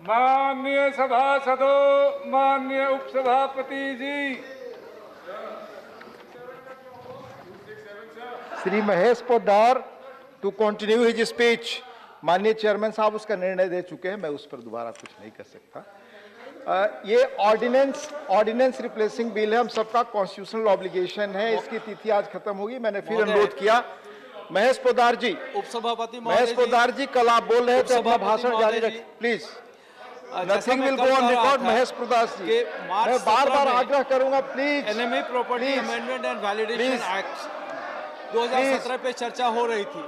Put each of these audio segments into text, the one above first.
माननीय सभासदों, माननीय उपसभापति जी, Shri Mahesh Poddar to continue his speech. माननीय चेयरमैन साहब उसका निर्णय दे चुके हैं, मैं उस पर दोबारा कुछ नहीं कर सकता। ये ऑर्डिनेंस रिप्लेसिंग बिल है, हम सबका कॉन्स्टिट्यूशनल ऑब्लिगेशन है, इसकी तिथि आज खत्म होगी। मैंने फिर अनुरोध किया। महेश पोद्दार जी, उपसभापति महेश पोद्दार जी, कल आप बोल रहे थे, अपना भाषण जारी रखें please. Nothing will go on record. Mahesh Poddar ji, मैं बार बार आग्रह करूंगा please. Enemy property amendment and validation act 2017 पे चर्चा हो रही थी,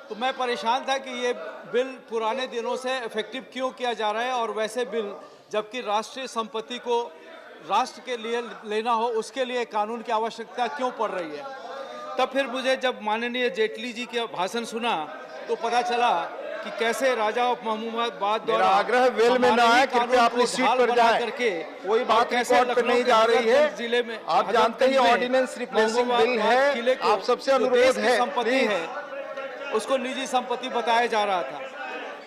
तो मैं परेशान था कि ये बिल पुराने दिनों से इफेक्टिव क्यों किया जा रहा है, और वैसे बिल जबकि राष्ट्रीय संपत्ति को राष्ट्र के लिए लेना हो उसके लिए कानून की आवश्यकता क्यों पड़ रही है। तब फिर मुझे जब माननीय जेटली जी के भाषण सुना तो पता चला कि कैसे राजा ऑफ महमूदाबाद द्वारा आग्रह वेल में ना आए, कृपया अपनी सीट पर जाएं। करके कोई बात रिकॉर्ड पे नहीं जा रही है। जिले में आप जानते ही ऑर्डिनेंस रिप्लेसिंग बिल है, आप सबसे अनुरोध है संपत्ति है उसको निजी संपत्ति बताया जा रहा था।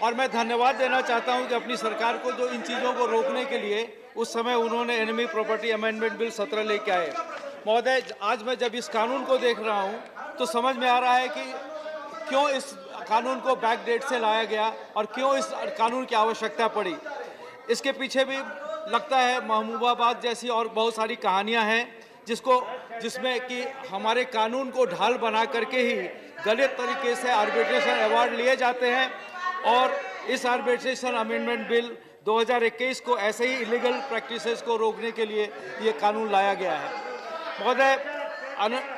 और मैं धन्यवाद देना चाहता हूं कि अपनी सरकार को जो इन चीज़ों को रोकने के लिए उस समय उन्होंने एनिमी प्रॉपर्टी अमेंडमेंट बिल 17 लेके आए। महोदय, आज मैं जब इस कानून को देख रहा हूं तो समझ में आ रहा है कि क्यों इस कानून को बैक डेट से लाया गया और क्यों इस कानून की आवश्यकता पड़ी। इसके पीछे भी लगता है महमूदाबाद जैसी और बहुत सारी कहानियां हैं जिसमें कि हमारे कानून को ढाल बना करके ही गलत तरीके से आर्बिट्रेशन अवार्ड लिए जाते हैं, और इस आर्बिट्रेशन अमेंडमेंट बिल 2021 को ऐसे ही इलीगल प्रैक्टिसेस को रोकने के लिए ये कानून लाया गया है। महोदय,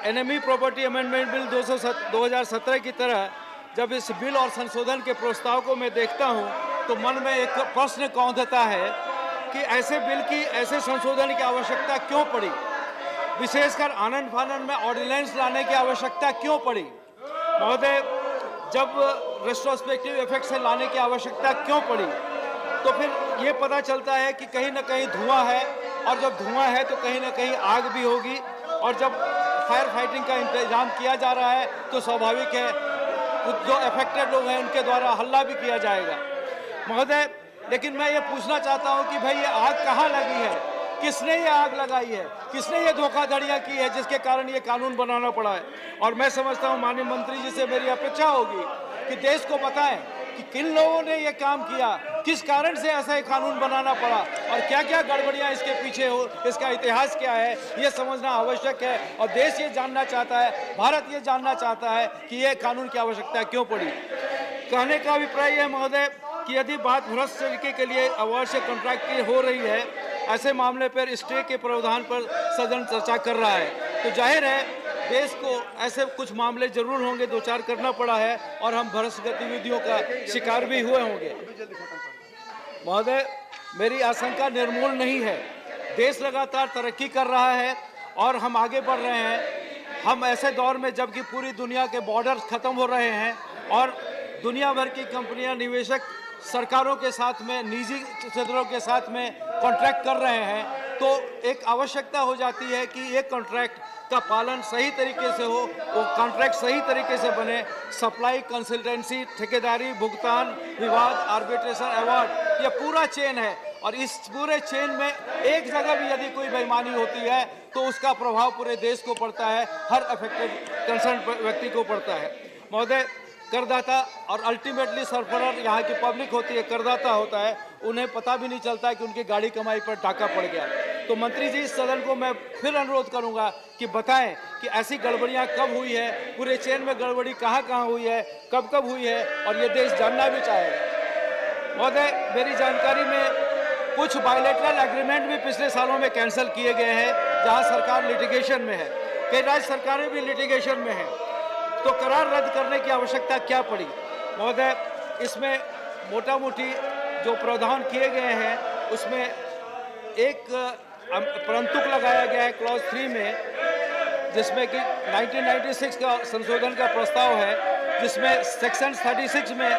एनिमी प्रॉपर्टी अमेंडमेंट बिल 2017 की तरह जब इस बिल और संशोधन के प्रस्ताव को मैं देखता हूं तो मन में एक प्रश्न कौंधता है कि ऐसे बिल की ऐसे संशोधन की आवश्यकता क्यों पड़ी, विशेषकर आनंद फानंद में ऑर्डिनेंस लाने की आवश्यकता क्यों पड़ी। महोदय, जब रेट्रोस्पेक्टिव इफेक्ट से लाने की आवश्यकता क्यों पड़ी, तो फिर ये पता चलता है कि कहीं ना कहीं धुआं है, और जब धुआं है तो कहीं ना कहीं आग भी होगी, और जब फायर फाइटिंग का इंतजाम किया जा रहा है तो स्वाभाविक है जो अफेक्टेड लोग हैं उनके द्वारा हल्ला भी किया जाएगा। महोदय, लेकिन मैं ये पूछना चाहता हूँ कि भाई ये आग कहाँ लगी है, किसने ये आग लगाई है, किसने ये धोखाधड़ियाँ की है जिसके कारण ये कानून बनाना पड़ा है। और मैं समझता हूँ माननीय मंत्री जी से मेरी अपेक्षा होगी कि देश को बताएं कि किन लोगों ने ये काम किया, किस कारण से ऐसा कानून बनाना पड़ा, और क्या क्या गड़बड़ियां इसके पीछे हो, इसका इतिहास क्या है, ये समझना आवश्यक है। और देश ये जानना चाहता है, भारत ये जानना चाहता है कि ये कानून की आवश्यकता क्यों पड़ी। कहने का अभिप्राय है महोदय कि यदि बात भ्रष्ट तरीके के लिए अवार्ड से कॉन्ट्रैक्ट की हो रही है, ऐसे मामले पर स्टे के प्रावधान पर सदन चर्चा कर रहा है, तो जाहिर है देश को ऐसे कुछ मामले जरूर होंगे, दो चार करना पड़ा है, और हम भ्रष्ट गतिविधियों का शिकार भी हुए होंगे। महोदय, मेरी आशंका निर्मूल नहीं है। देश लगातार तरक्की कर रहा है और हम आगे बढ़ रहे हैं। हम ऐसे दौर में जबकि पूरी दुनिया के बॉर्डर्स खत्म हो रहे हैं और दुनिया भर की कंपनियां, निवेशक सरकारों के साथ में, निजी क्षेत्रों के साथ में कॉन्ट्रैक्ट कर रहे हैं, तो एक आवश्यकता हो जाती है कि ये कॉन्ट्रैक्ट का पालन सही तरीके से हो, वो कॉन्ट्रैक्ट सही तरीके से बने। सप्लाई, कंसल्टेंसी, ठेकेदारी, भुगतान, विवाद, आर्बिट्रेशन, अवार्ड, ये पूरा चेन है, और इस पूरे चेन में एक जगह भी यदि कोई बेईमानी होती है तो उसका प्रभाव पूरे देश को पड़ता है, हर अफेक्टेड कंसर्न व्यक्ति को पड़ता है। महोदय, करदाता और अल्टीमेटली सरफरार यहाँ की पब्लिक होती है, करदाता होता है, उन्हें पता भी नहीं चलता है कि उनकी गाड़ी कमाई पर डाका पड़ गया। तो मंत्री जी, इस सदन को मैं फिर अनुरोध करूंगा कि बताएं कि ऐसी गड़बड़ियां कब हुई है, पूरे चेन में गड़बड़ी कहां कहां हुई है, कब कब हुई है, और ये देश जानना भी चाहेगा। महोदय, मेरी जानकारी में कुछ बायलैटरल एग्रीमेंट भी पिछले सालों में कैंसिल किए गए हैं जहां सरकार लिटिगेशन में है, कई राज्य सरकारें भी लिटिगेशन में हैं, तो करार रद्द करने की आवश्यकता क्या पड़ी। महोदय, इसमें मोटा मोटी जो प्रावधान किए गए हैं उसमें एक परंतुक लगाया गया है क्लॉज 3 में, जिसमें कि 1996 का संशोधन का प्रस्ताव है, जिसमें सेक्शन 36 में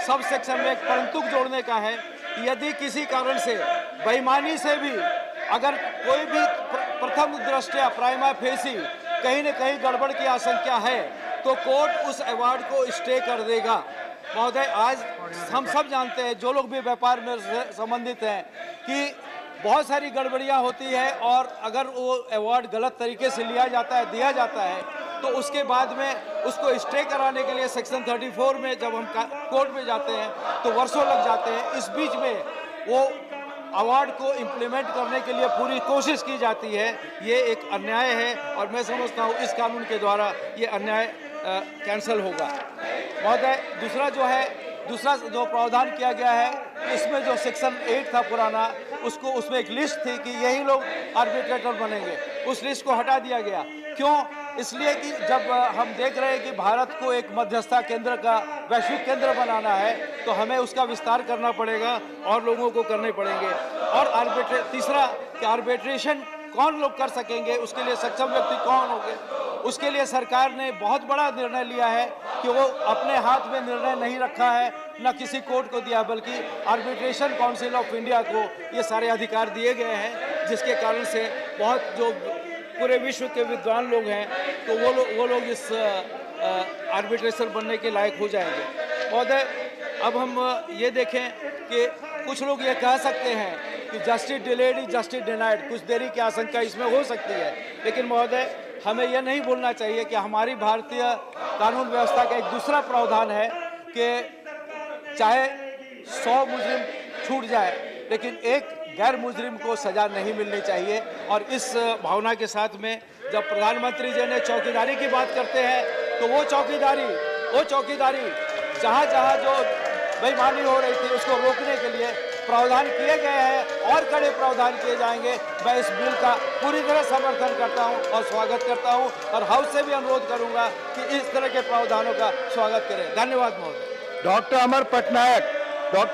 सब सेक्शन में एक परंतुक जोड़ने का है। यदि किसी कारण से बेईमानी से भी अगर कोई भी प्रथम दृष्टया प्राइमा फेसी कहीं न कहीं गड़बड़ की आशंका है तो कोर्ट उस अवार्ड को स्टे कर देगा। महोदय, आज हम सब जानते हैं, जो लोग भी व्यापार में संबंधित हैं, कि बहुत सारी गड़बड़ियां होती है और अगर वो अवार्ड गलत तरीके से लिया जाता है, दिया जाता है, तो उसके बाद में उसको स्टे कराने के लिए सेक्शन 34 में जब हम कोर्ट में जाते हैं तो वर्षों लग जाते हैं। इस बीच में वो अवार्ड को इम्प्लीमेंट करने के लिए पूरी कोशिश की जाती है। ये एक अन्याय है और मैं समझता हूँ इस कानून के द्वारा ये अन्याय कैंसिल होगा। महोदय, दूसरा जो प्रावधान किया गया है, इसमें जो सेक्शन 8 था पुराना, उसमें एक लिस्ट थी कि यही लोग आर्बिट्रेटर बनेंगे, उस लिस्ट को हटा दिया गया। क्यों? इसलिए कि जब हम देख रहे हैं कि भारत को एक मध्यस्थता केंद्र का वैश्विक केंद्र बनाना है, तो हमें उसका विस्तार करना पड़ेगा और लोगों को करने पड़ेंगे। और तीसरा कि आर्बिट्रेशन कौन लोग कर सकेंगे, उसके लिए सक्षम व्यक्ति कौन होंगे, उसके लिए सरकार ने बहुत बड़ा निर्णय लिया है कि वो अपने हाथ में निर्णय नहीं रखा है, न किसी कोर्ट को दिया, बल्कि आर्बिट्रेशन काउंसिल ऑफ इंडिया को ये सारे अधिकार दिए गए हैं, जिसके कारण से बहुत जो पूरे विश्व के विद्वान लोग हैं, तो वो लोग इस आर्बिट्रेटर बनने के लायक हो जाएंगे। महोदय, अब हम ये देखें कि कुछ लोग ये कह सकते हैं कि justice delayed is justice denied, कुछ देरी की आशंका इसमें हो सकती है, लेकिन महोदय हमें यह नहीं भूलना चाहिए कि हमारी भारतीय कानून व्यवस्था का एक दूसरा प्रावधान है कि चाहे 100 मुजरिम छूट जाए, लेकिन एक गैर मुजरिम को सजा नहीं मिलनी चाहिए। और इस भावना के साथ में जब प्रधानमंत्री जी ने चौकीदारी की बात करते हैं, तो वो चौकीदारी जहाँ जहाँ जो बेईमानी हो रही थी उसको रोकने के लिए प्रावधान किए गए हैं और कड़े प्रावधान किए जाएंगे। मैं इस बिल का पूरी तरह समर्थन करता हूं और स्वागत करता हूं और हाउस से भी अनुरोध करूंगा कि इस तरह के प्रावधानों का स्वागत करें। धन्यवाद महोदय। डॉक्टर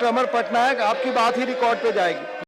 अमर पटनायक, आपकी बात ही रिकॉर्ड पे जाएगी।